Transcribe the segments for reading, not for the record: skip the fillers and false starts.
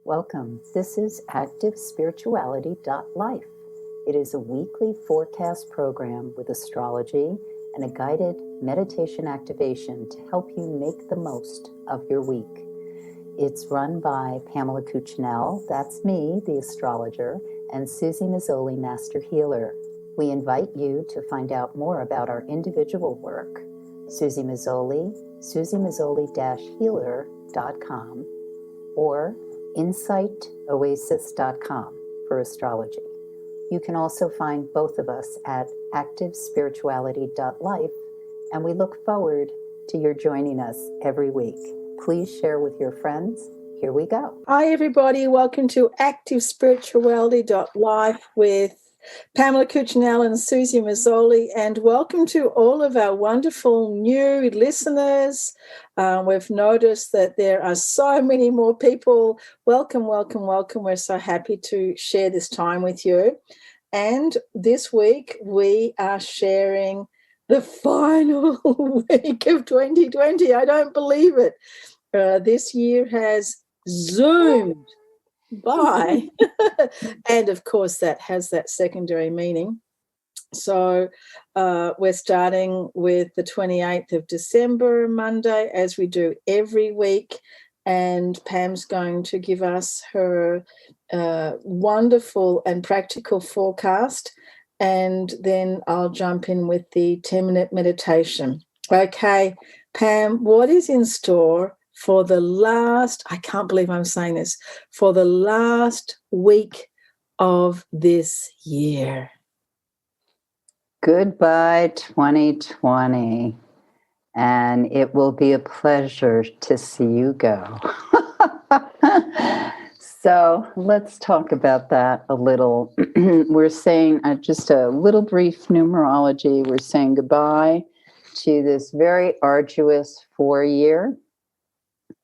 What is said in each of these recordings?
Welcome. This is ActiveSpirituality.life. It is a weekly forecast program with astrology and a guided meditation activation to help you make the most of your week. It's run by Pamela Cucinell, that's me, the astrologer, and Suzy Meszoly, Master Healer. We invite you to find out more about our individual work. Suzy Meszoly, SuzyMeszoly-healer.com, or InsightOasis.com for astrology. You can also find both of us at ActiveSpirituality.life, and we look forward to your joining us every week. Please share with your friends. Here we go. Hi, everybody. Welcome to ActiveSpirituality.life with Pamela Cucinell and Suzy Meszoly, and welcome to all of our wonderful new listeners. We've noticed that there are so many more people. Welcome, welcome, welcome. We're so happy to share this time with you. And this week we are sharing the final week of 2020. I don't believe it. This year has zoomed by. And of course that has that secondary meaning. So we're starting with the 28th of December, Monday, as we do every week, and Pam's going to give us her wonderful and practical forecast, and then I'll jump in with the 10-minute meditation. Okay, Pam, what is in store for the last, I can't believe I'm saying this, for the last week of this year? Goodbye, 2020. And it will be a pleasure to see you go. So let's talk about that a little. We're saying just a little brief numerology. We're saying goodbye to this very arduous 4-year.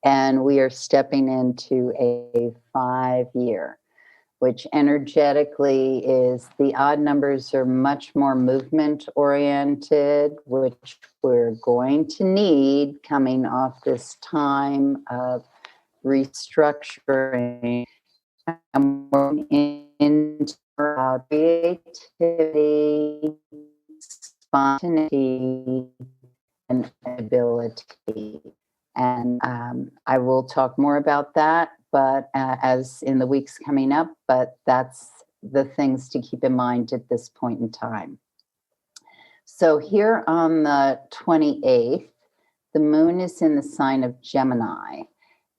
And we are stepping into a 5-year, which energetically is the odd numbers are much more movement oriented, which we're going to need coming off this time of restructuring and working into creativity, spontaneity, and ability. And I will talk more about that, but as in the weeks coming up, but that's the things to keep in mind at this point in time. So here on the 28th, the moon is in the sign of Gemini.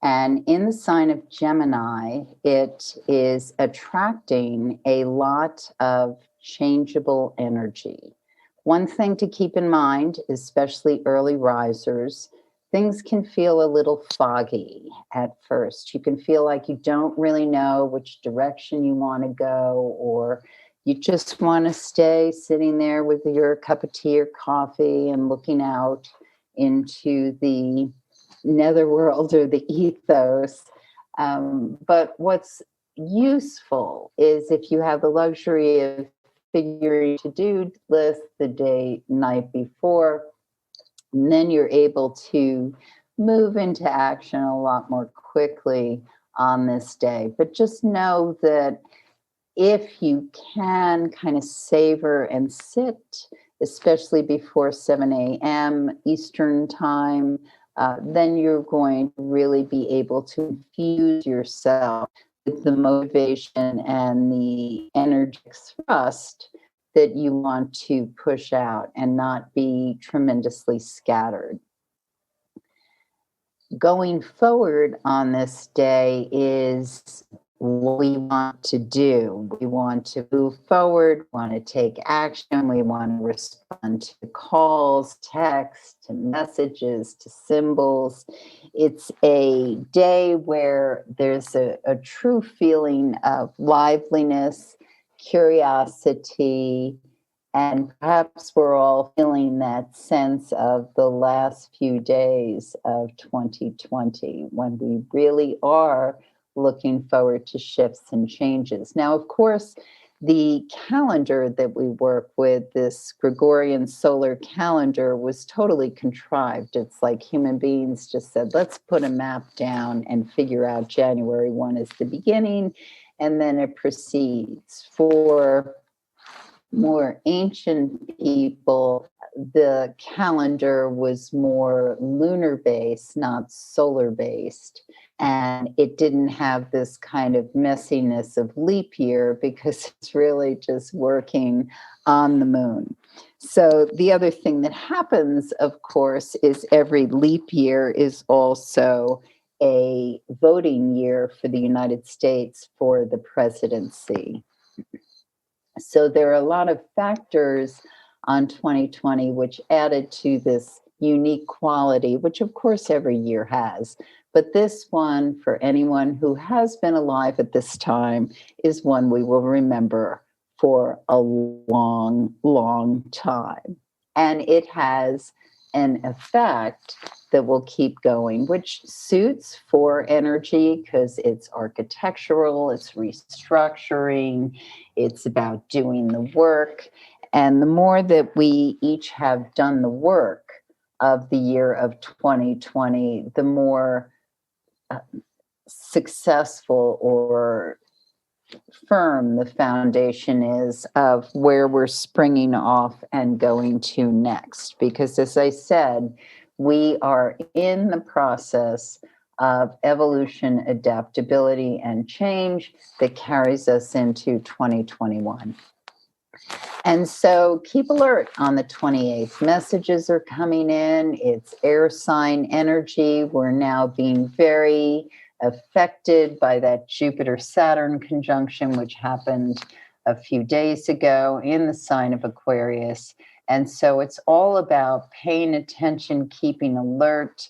And in the sign of Gemini, it is attracting a lot of changeable energy. One thing to keep in mind, especially early risers, things can feel a little foggy at first. You can feel like you don't really know which direction you want to go, or you just want to stay sitting there with your cup of tea or coffee and looking out into the netherworld or the ethos. But what's useful is if you have the luxury of figuring to-do list the night before, and then you're able to move into action a lot more quickly on this day. But just know that if you can kind of savor and sit, especially before 7 a.m. Eastern time, then you're going to really be able to infuse yourself with the motivation and the energetic thrust that you want to push out and not be tremendously scattered. Going forward on this day is what we want to do. We want to move forward, want to take action, we want to respond to calls, texts, to messages, to symbols. It's a day where there's a true feeling of liveliness, curiosity, and perhaps we're all feeling that sense of the last few days of 2020 when we really are looking forward to shifts and changes. Now, of course, the calendar that we work with, this Gregorian solar calendar, was totally contrived. It's like human beings just said, let's put a map down and figure out January 1 is the beginning, and then it proceeds. For more ancient people, the calendar was more lunar based, not solar based. And it didn't have this kind of messiness of leap year because it's really just working on the moon. So the other thing that happens, of course, is every leap year is also a voting year for the United States for the presidency. So there are a lot of factors on 2020 which added to this unique quality, which of course every year has. But this one, for anyone who has been alive at this time, is one we will remember for a long, long time. And it has an effect that will keep going, which suits for energy because it's architectural, it's restructuring, it's about doing the work. And the more that we each have done the work of the year of 2020, the more successful or firm the foundation is of where we're springing off and going to next. Because as I said, we are in the process of evolution, adaptability, and change that carries us into 2021. And so keep alert on the 28th. Messages are coming in. It's air sign energy. We're now being very affected by that Jupiter Saturn conjunction, which happened a few days ago in the sign of Aquarius. And so it's all about paying attention, keeping alert,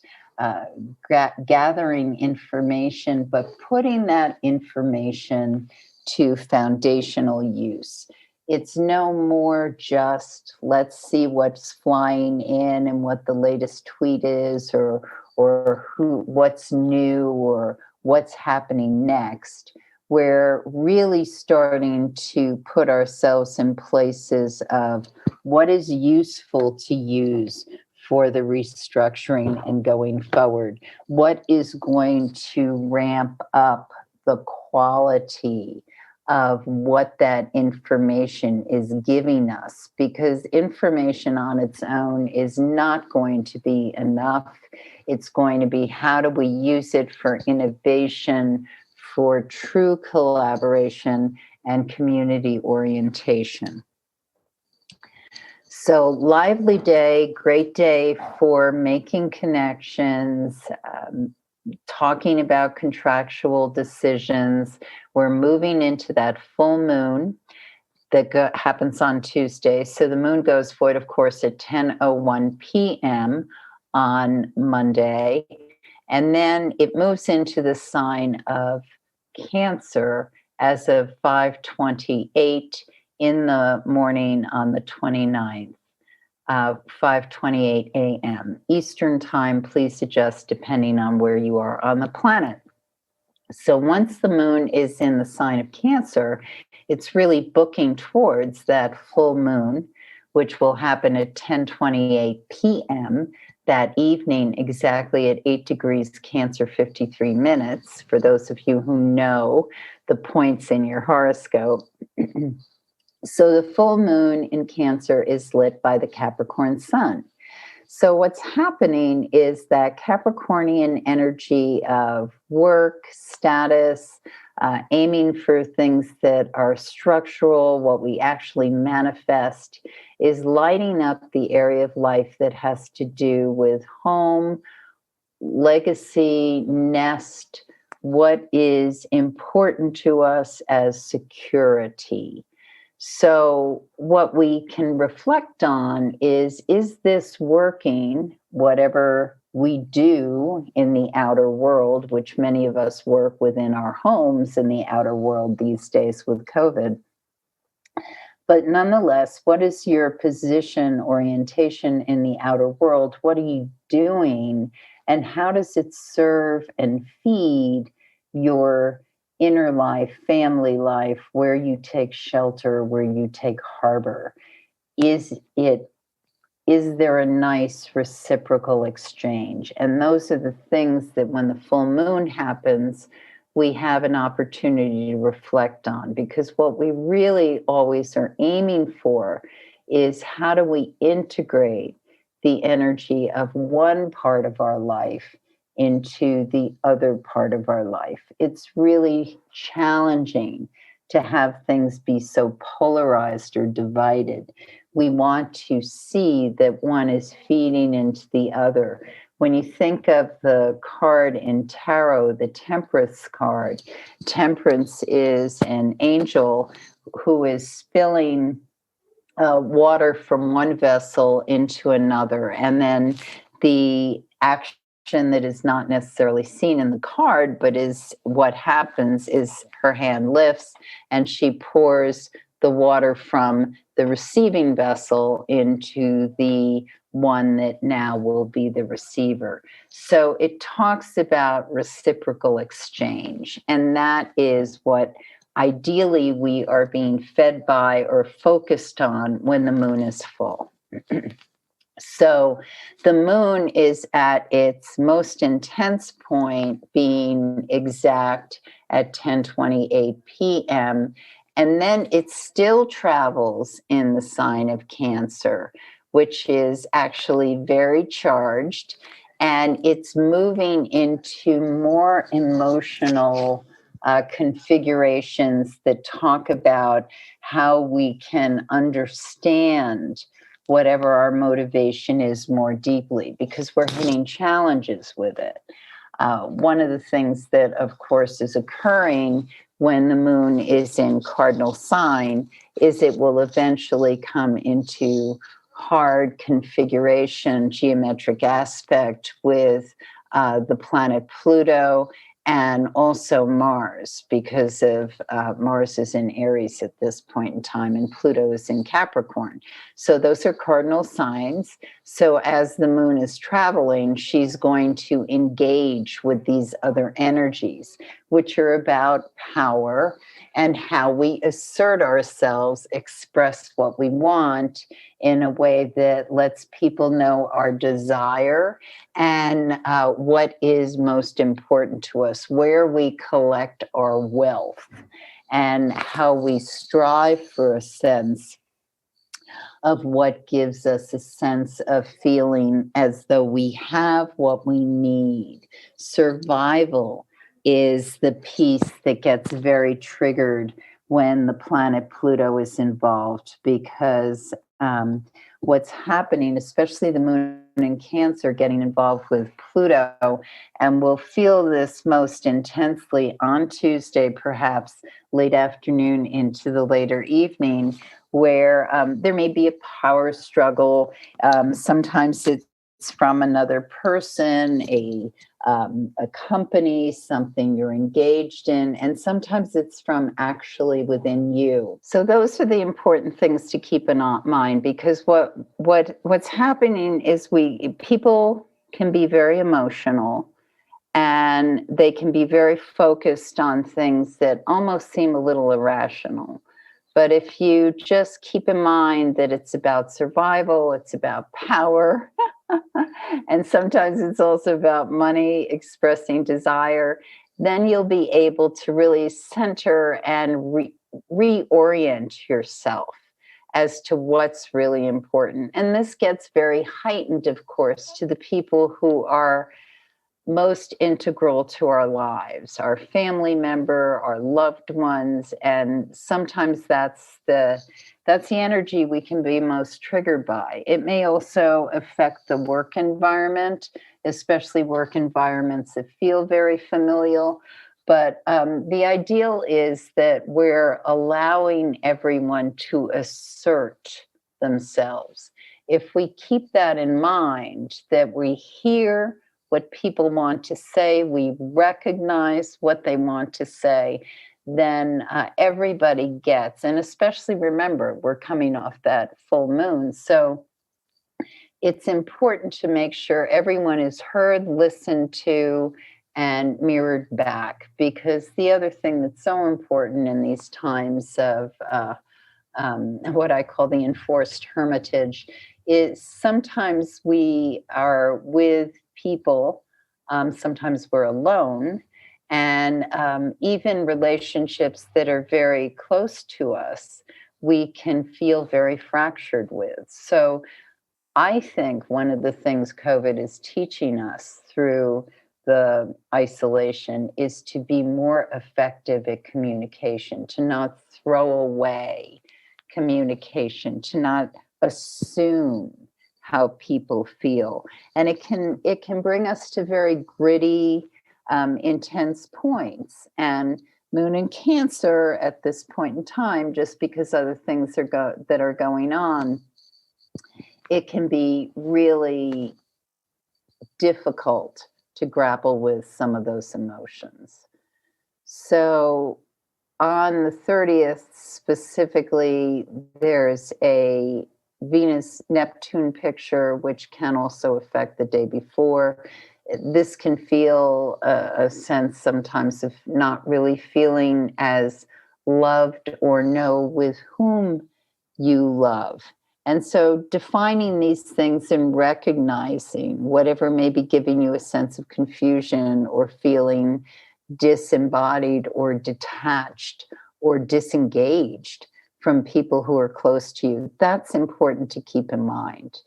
gathering information, but putting that information to foundational use. It's no more just let's see what's flying in and what the latest tweet is or what's new or what's happening next. We're really starting to put ourselves in places of what is useful to use for the restructuring and going forward. What is going to ramp up the quality of what that information is giving us, because information on its own is not going to be enough. It's going to be how do we use it for innovation, for true collaboration and community orientation. So lively day, great day for making connections, talking about contractual decisions. We're moving into that full moon that happens on Tuesday. So the moon goes void, of course, at 10:01 p.m. on Monday. And then it moves into the sign of Cancer as of 5:28 in the morning on the 29th. 5:28 a.m. Eastern time. Please adjust depending on where you are on the planet. So once the moon is in the sign of Cancer, it's really booking towards that full moon, which will happen at 10:28 p.m. that evening, exactly at 8 degrees Cancer, 53 minutes, for those of you who know the points in your horoscope. So the full moon in Cancer is lit by the Capricorn sun. So what's happening is that Capricornian energy of work, status, aiming for things that are structural, what we actually manifest, is lighting up the area of life that has to do with home, legacy, nest, what is important to us as security. So what we can reflect on is this working, whatever we do in the outer world, which many of us work within our homes in the outer world these days with COVID. But nonetheless, what is your position, orientation in the outer world? What are you doing? And how does it serve and feed your inner life, family life, where you take shelter, where you take harbor? Is there a nice reciprocal exchange? And those are the things that when the full moon happens, we have an opportunity to reflect on, because what we really always are aiming for is how do we integrate the energy of one part of our life into the other part of our life. It's really challenging to have things be so polarized or divided. We want to see that one is feeding into the other. When you think of the card in tarot, the Temperance card, Temperance is an angel who is spilling water from one vessel into another. And then the action that is not necessarily seen in the card, but is what happens is her hand lifts and she pours the water from the receiving vessel into the one that now will be the receiver. So it talks about reciprocal exchange. And that is what ideally we are being fed by or focused on when the moon is full. So the moon is at its most intense point, being exact at 10:28 p.m. And then it still travels in the sign of Cancer, which is actually very charged. And it's moving into more emotional configurations that talk about how we can understand whatever our motivation is more deeply, because we're hitting challenges with it. One of the things that, of course, is occurring when the moon is in cardinal sign is it will eventually come into hard configuration, geometric aspect with the planet Pluto and also Mars, because of Mars is in Aries at this point in time and Pluto is in Capricorn. So those are cardinal signs. So as the moon is traveling, she's going to engage with these other energies, which are about power and how we assert ourselves, express what we want in a way that lets people know our desire and what is most important to us, where we collect our wealth, and how we strive for a sense of what gives us a sense of feeling as though we have what we need. Survival is the piece that gets very triggered when the planet Pluto is involved, because what's happening, especially the moon in Cancer getting involved with Pluto, and we'll feel this most intensely on Tuesday, perhaps late afternoon into the later evening, where there may be a power struggle. Sometimes it's from another person, a company, something you're engaged in, and sometimes it's from actually within you. So those are the important things to keep in mind, because what's happening is people can be very emotional and they can be very focused on things that almost seem a little irrational. But if you just keep in mind that it's about survival, it's about power, and sometimes it's also about money, expressing desire, then you'll be able to really center and reorient yourself as to what's really important. And this gets very heightened, of course, to the people who are most integral to our lives, our family member, our loved ones, and sometimes that's the energy we can be most triggered by. It may also affect the work environment, especially work environments that feel very familial. But the ideal is that we're allowing everyone to assert themselves. If we keep that in mind, that we hear what people want to say, we recognize what they want to say, then everybody gets, and especially remember, we're coming off that full moon. So it's important to make sure everyone is heard, listened to, and mirrored back. Because the other thing that's so important in these times of what I call the enforced hermitage is sometimes we are with people, sometimes we're alone, and even relationships that are very close to us, we can feel very fractured with. So I think one of the things COVID is teaching us through the isolation is to be more effective at communication, to not throw away communication, to not assume how people feel. And it can bring us to very gritty, intense points. And Moon in Cancer at this point in time, just because other things that are going on, it can be really difficult to grapple with some of those emotions. So on the 30th specifically, there's a Venus-Neptune picture, which can also affect the day before. This can feel a sense sometimes of not really feeling as loved or know with whom you love. And so defining these things and recognizing whatever may be giving you a sense of confusion or feeling disembodied or detached or disengaged from people who are close to you, that's important to keep in mind.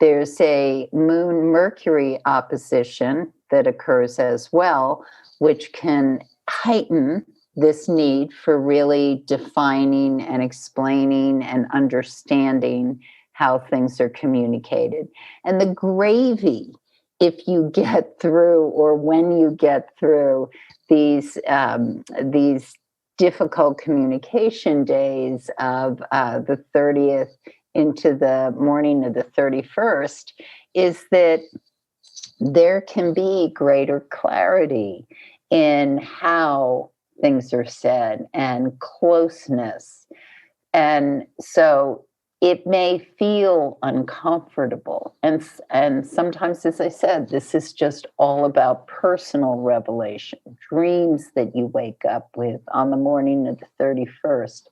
There's a Moon-Mercury opposition that occurs as well, which can heighten this need for really defining and explaining and understanding how things are communicated. And the gravy, if you get through, or when you get through these difficult communication days of the 30th into the morning of the 31st, is that there can be greater clarity in how things are said and closeness. And so it may feel uncomfortable. And sometimes, as I said, this is just all about personal revelation, dreams that you wake up with on the morning of the 31st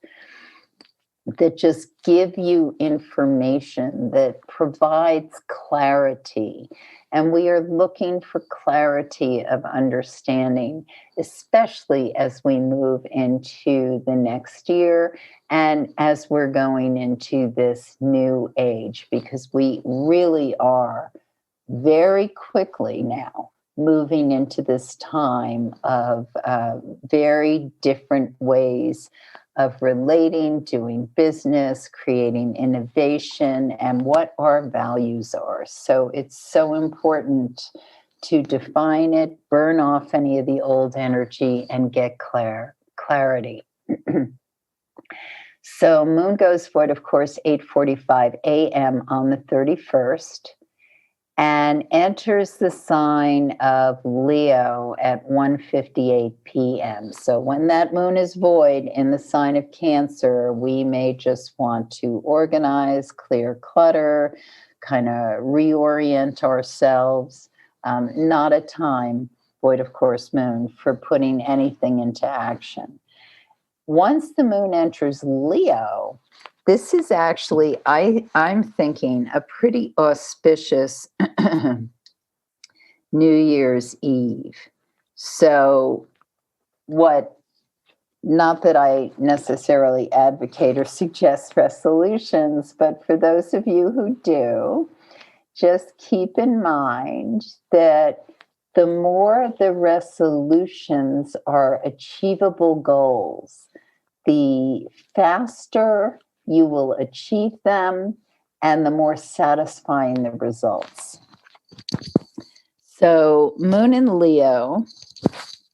that just give you information that provides clarity. And we are looking for clarity of understanding, especially as we move into the next year and as we're going into this new age, because we really are very quickly now moving into this time of very different ways of relating, doing business, creating innovation, and what our values are. So it's so important to define it, burn off any of the old energy, and get clarity. So Moon goes forward, of course, 8:45 a.m. on the 31st. And enters the sign of Leo at 1:58 p.m. So when that moon is void in the sign of Cancer, we may just want to organize, clear clutter, kind of reorient ourselves. Not a time, void of course moon, for putting anything into action. Once the moon enters Leo, this is actually, I'm thinking, a pretty auspicious New Year's Eve. So not that I necessarily advocate or suggest resolutions, but for those of you who do, just keep in mind that the more the resolutions are achievable goals, the faster you will achieve them and the more satisfying the results. So, Moon in Leo,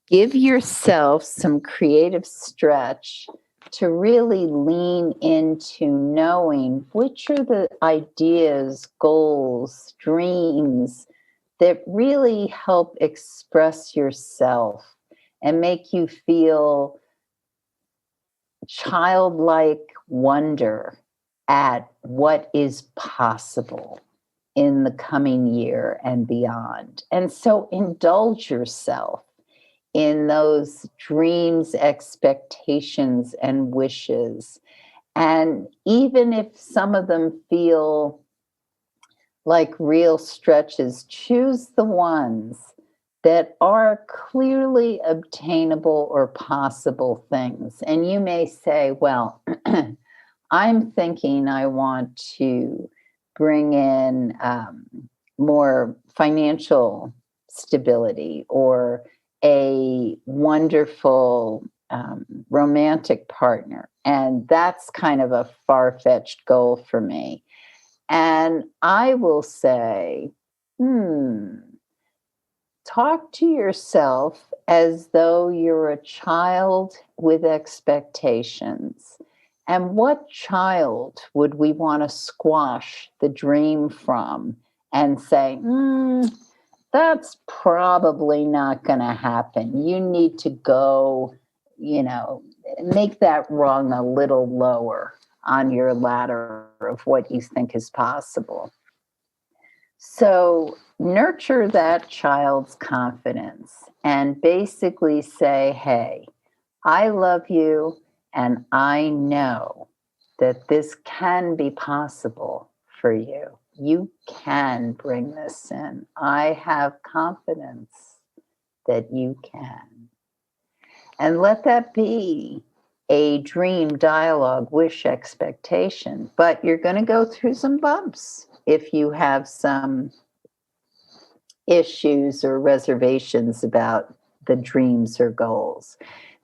give yourself some creative stretch to really lean into knowing which are the ideas, goals, dreams that really help express yourself and make you feel childlike wonder at what is possible in the coming year and beyond. And so indulge yourself in those dreams, expectations, and wishes. And even if some of them feel like real stretches, choose the ones that are clearly obtainable or possible things. And you may say, well, I'm thinking I want to bring in more financial stability or a wonderful romantic partner. And that's kind of a far-fetched goal for me. And I will say, talk to yourself as though you're a child with expectations. And what child would we want to squash the dream from and say, that's probably not going to happen. You need to go, make that rung a little lower on your ladder of what you think is possible. So nurture that child's confidence and basically say, hey, I love you and I know that this can be possible for you. You can bring this in. I have confidence that you can. And let that be a dream, dialogue, wish, expectation. But you're going to go through some bumps if you have some issues or reservations about the dreams or goals,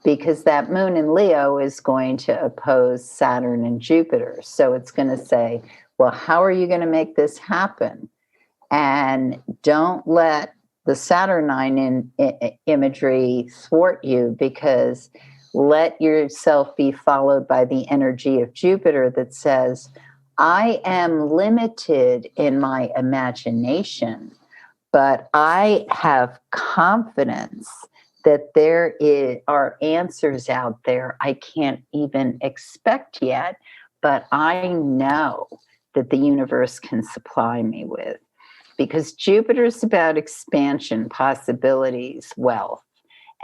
because that moon in Leo is going to oppose Saturn and Jupiter. So it's going to say, well, how are you going to make this happen? And don't let the Saturnine imagery thwart you, because let yourself be followed by the energy of Jupiter that says, I am limited in my imagination, but I have confidence that there are answers out there I can't even expect yet, but I know that the universe can supply me with. Because Jupiter is about expansion, possibilities, wealth.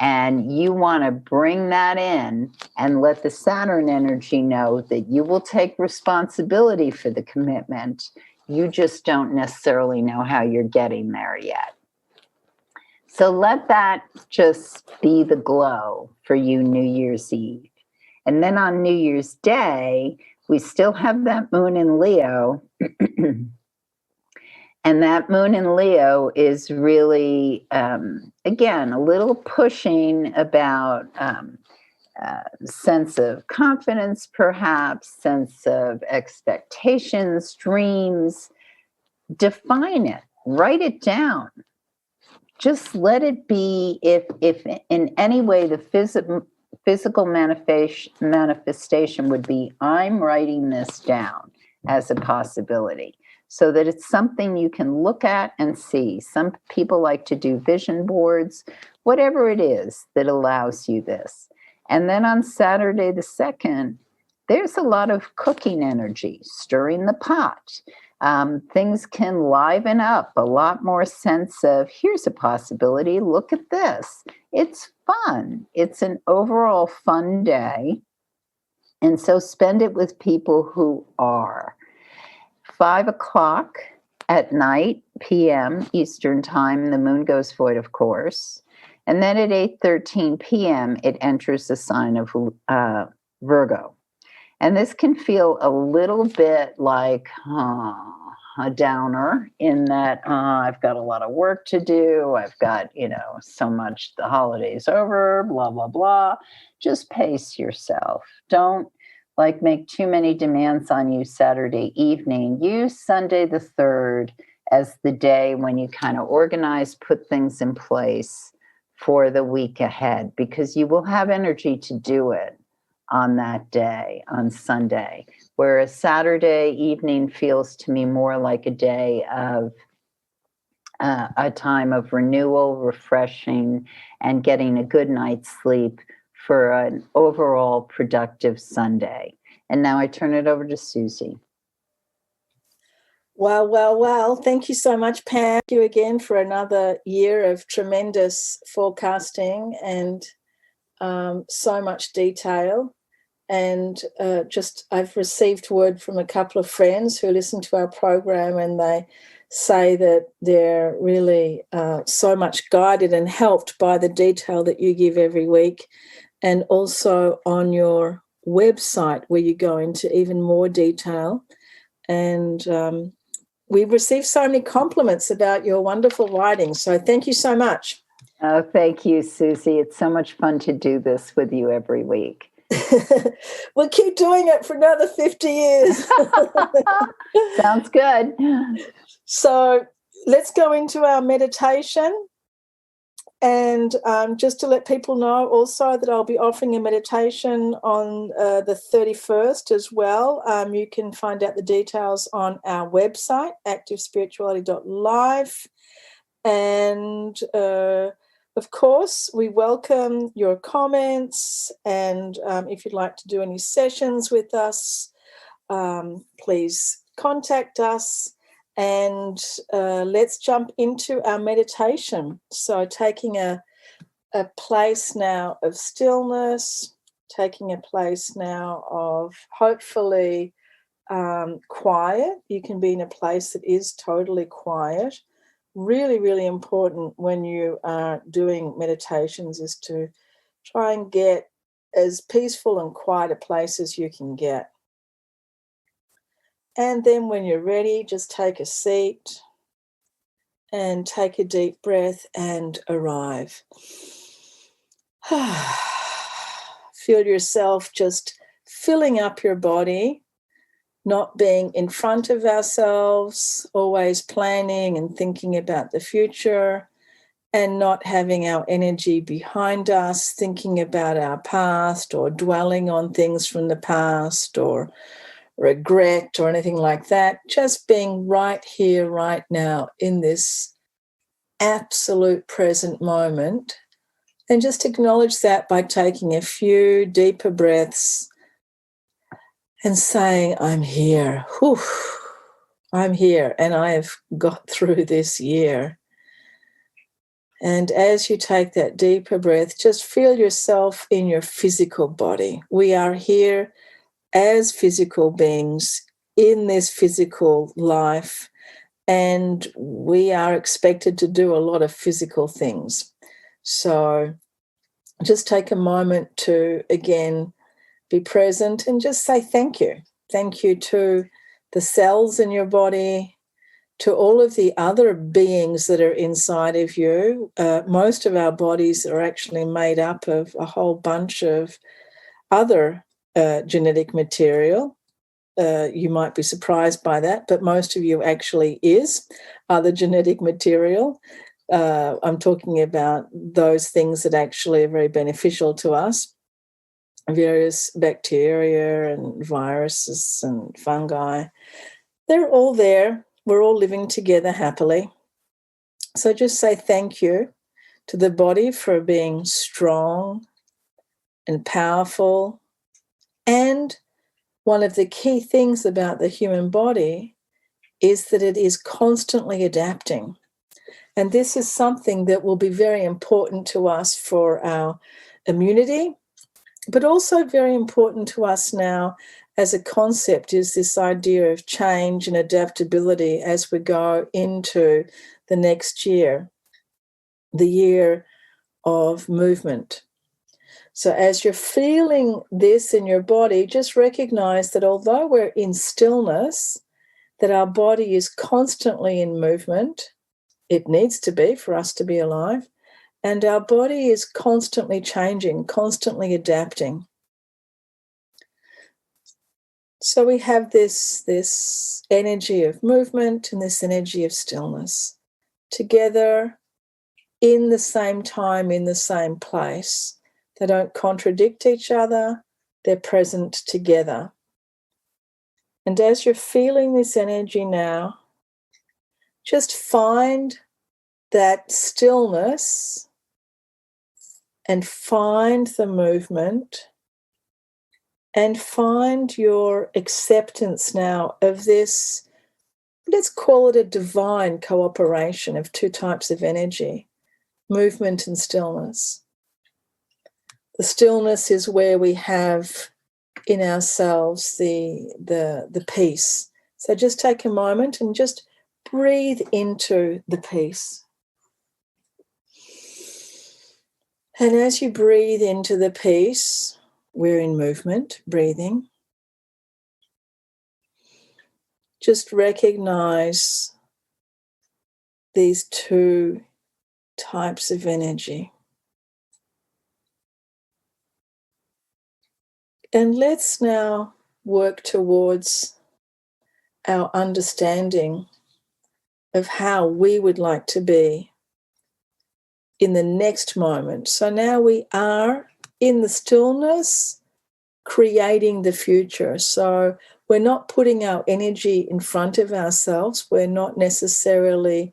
And you want to bring that in and let the Saturn energy know that you will take responsibility for the commitment. You just don't necessarily know how you're getting there yet. So let that just be the glow for you New Year's Eve. And then on New Year's Day, we still have that moon in Leo. And that moon in Leo is really, again, a little pushing about sense of confidence, perhaps, sense of expectations, dreams. Define it, write it down. Just let it be, if in any way the physical manifestation would be, I'm writing this down as a possibility, so that it's something you can look at and see. Some people like to do vision boards, whatever it is that allows you this. And then on Saturday the 2nd, there's a lot of cooking energy, stirring the pot. Things can liven up, a lot more sense of, here's a possibility, look at this. It's fun. It's an overall fun day. And so spend it with people who are. 5:00 at night, p.m. Eastern time, the moon goes void, of course. And then at 8:13 p.m., it enters the sign of Virgo. And this can feel a little bit like a downer, in that I've got a lot of work to do. I've got, so much, the holiday's over, blah, blah, blah. Just pace yourself. Don't make too many demands on you Saturday evening. Use Sunday the 3rd as the day when you kind of organize, put things in place for the week ahead, because you will have energy to do it on that day, on Sunday. Whereas Saturday evening feels to me more like a day of a time of renewal, refreshing, and getting a good night's sleep for an overall productive Sunday. And now I turn it over to Suzy. Well. Thank you so much, Pam. Thank you again for another year of tremendous forecasting and so much detail. And I've received word from a couple of friends who listen to our program, and they say that they're really so much guided and helped by the detail that you give every week, and also on your website where you go into even more detail. And we've received so many compliments about your wonderful writing. So thank you so much. Oh, thank you, Suzy. It's so much fun to do this with you every week. We'll keep doing it for another 50 years. Sounds good. So let's go into our meditation. And just to let people know also that I'll be offering a meditation on the 31st as well. You can find out the details on our website, activespirituality.live. And of course, we welcome your comments. And if you'd like to do any sessions with us, please contact us. And let's jump into our meditation. So taking a place now of stillness, taking a place now of hopefully quiet. You can be in a place that is totally quiet. Really, really important when you are doing meditations is to try and get as peaceful and quiet a place as you can get. And then when you're ready, just take a seat and take a deep breath and arrive. Feel yourself just filling up your body, not being in front of ourselves, always planning and thinking about the future, and not having our energy behind us, thinking about our past or dwelling on things from the past or regret or anything like that. Just being right here, right now, in this absolute present moment. And just acknowledge that by taking a few deeper breaths and saying, I'm here. Whew, I'm here, and I have got through this year. And as you take that deeper breath, just feel yourself in your physical body. We are here as physical beings in this physical life, and we are expected to do a lot of physical things. So just take a moment to, again, be present and just say thank you. Thank you to the cells in your body, to all of the other beings that are inside of you. Most of our bodies are actually made up of a whole bunch of other genetic material. You might be surprised by that, but most of you actually is other genetic material. I'm talking about those things that actually are very beneficial to us, various bacteria and viruses and fungi. They're all there. We're all living together happily. So just say thank you to the body for being strong and powerful. And one of the key things about the human body is that it is constantly adapting. And this is something that will be very important to us for our immunity, but also very important to us now as a concept is this idea of change and adaptability as we go into the next year, the year of movement. So as you're feeling this in your body, just recognize that although we're in stillness, that our body is constantly in movement. It needs to be for us to be alive. And our body is constantly changing, constantly adapting. So we have this energy of movement and this energy of stillness together in the same time, in the same place. They don't contradict each other. They're present together. And as you're feeling this energy now, just find that stillness and find the movement and find your acceptance now of this let's call it a divine cooperation of two types of energy, movement and stillness. The stillness is where we have in ourselves the peace. So just take a moment and just breathe into the peace. And as you breathe into the peace, we're in movement, breathing. Just recognize these two types of energy. And let's now work towards our understanding of how we would like to be in the next moment. So now we are in the stillness, creating the future. So we're not putting our energy in front of ourselves. We're not necessarily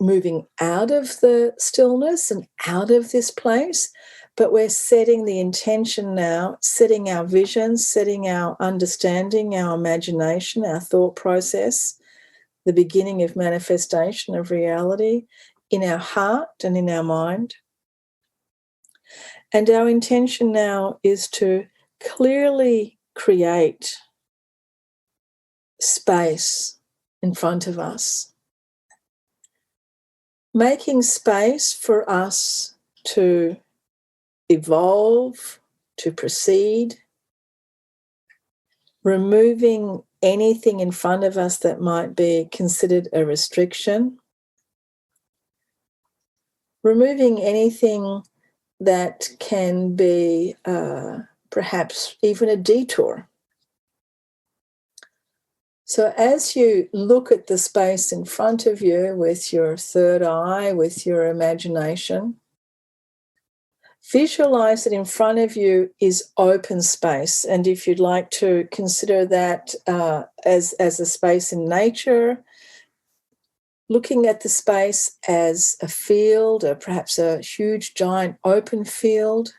moving out of the stillness and out of this place, but we're setting the intention now, setting our vision, setting our understanding, our imagination, our thought process, the beginning of manifestation of reality in our heart and in our mind. And our intention now is to clearly create space in front of us, making space for us to evolve, to proceed, removing anything in front of us that might be considered a restriction, removing anything that can be perhaps even a detour. So as you look at the space in front of you with your third eye, with your imagination, visualize that in front of you is open space. And if you'd like to consider that as a space in nature, looking at the space as a field, or perhaps a huge, giant open field,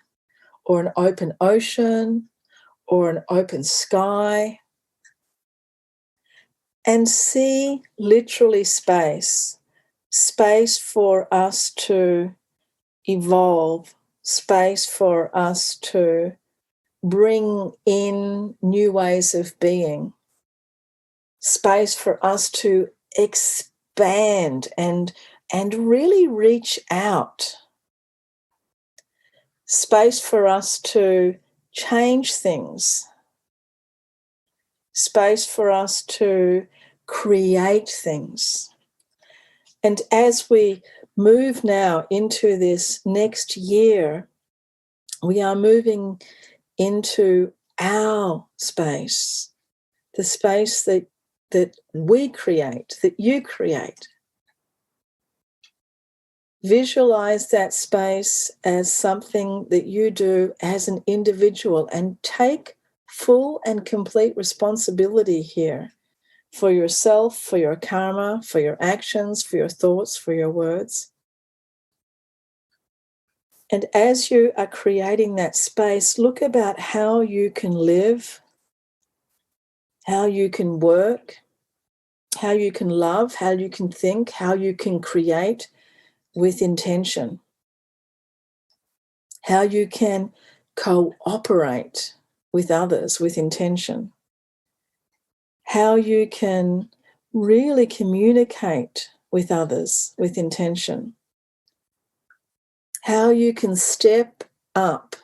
or an open ocean, or an open sky, and see literally space for us to evolve, space for us to bring in new ways of being, space for us to expand and really reach out, space for us to change things, space for us to create things. And as we move now into this next year, we are moving into our space, the space that we create, that you create. Visualize that space as something that you do as an individual and take full and complete responsibility here for yourself, for your karma, for your actions, for your thoughts, for your words. And as you are creating that space, look about how you can live, how you can work, how you can love, how you can think, how you can create with intention, how you can cooperate with others with intention, how you can really communicate with others with intention, how you can step up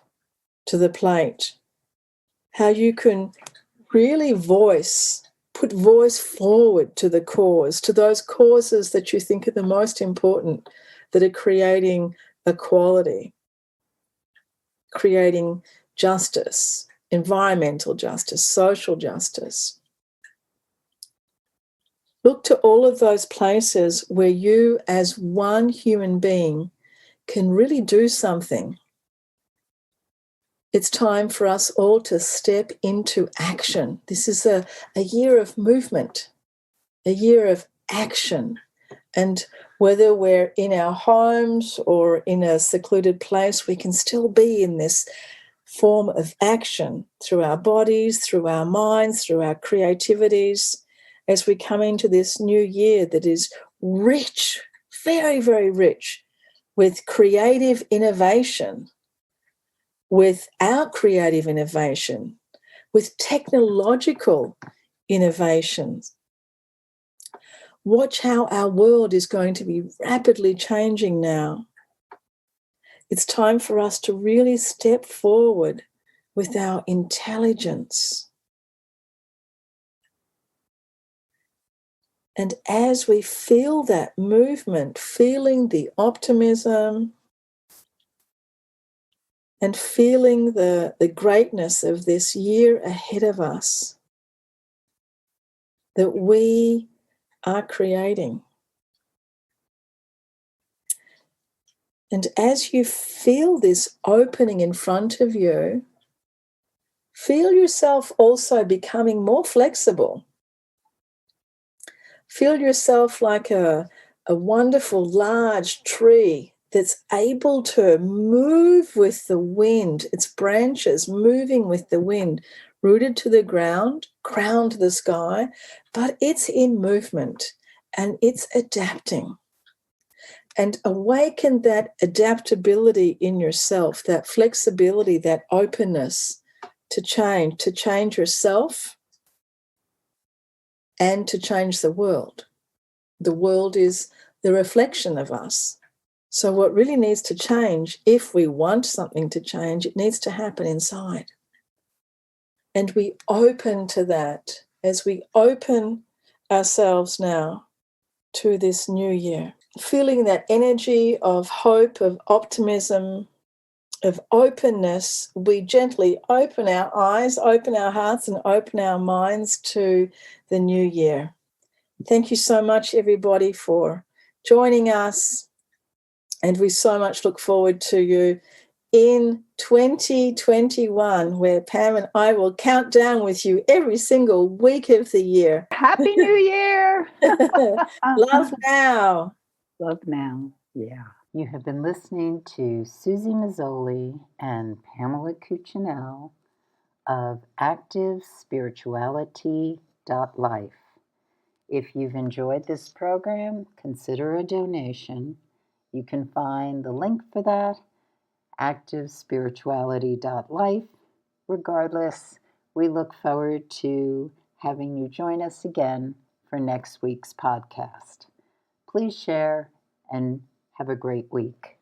to the plate, how you can really put voice forward to the cause, to those causes that you think are the most important, that are creating equality, creating justice, environmental justice, social justice. Look to all of those places where you as one human being can really do something. It's time for us all to step into action. This is a year of movement, a year of action. And whether we're in our homes or in a secluded place, we can still be in this form of action through our bodies, through our minds, through our creativities, as we come into this new year that is rich, very, very rich with creative innovation, with our creative innovation, with technological innovations. Watch how our world is going to be rapidly changing now. It's time for us to really step forward with our intelligence. And as we feel that movement, feeling the optimism and feeling the greatness of this year ahead of us that we are creating. And as you feel this opening in front of you, feel yourself also becoming more flexible. Feel yourself like a wonderful large tree that's able to move with the wind, its branches moving with the wind, rooted to the ground, crowned to the sky, but it's in movement and it's adapting. And awaken that adaptability in yourself, that flexibility, that openness to change yourself and to change the world. The world is the reflection of us. So what really needs to change, if we want something to change, it needs to happen inside. And we open to that as we open ourselves now to this new year. Feeling that energy of hope, of optimism, of openness, we gently open our eyes, open our hearts, and open our minds to the new year. Thank you so much, everybody, for joining us. And we so much look forward to you in 2021, where Pam and I will count down with you every single week of the year. Happy New Year! Love now. Love now. Yeah. You have been listening to Suzy Meszoly and Pamela Cucinell of ActiveSpirituality.life. If you've enjoyed this program, consider a donation. You can find the link for that, ActiveSpirituality.life. Regardless, we look forward to having you join us again for next week's podcast. Please share and have a great week.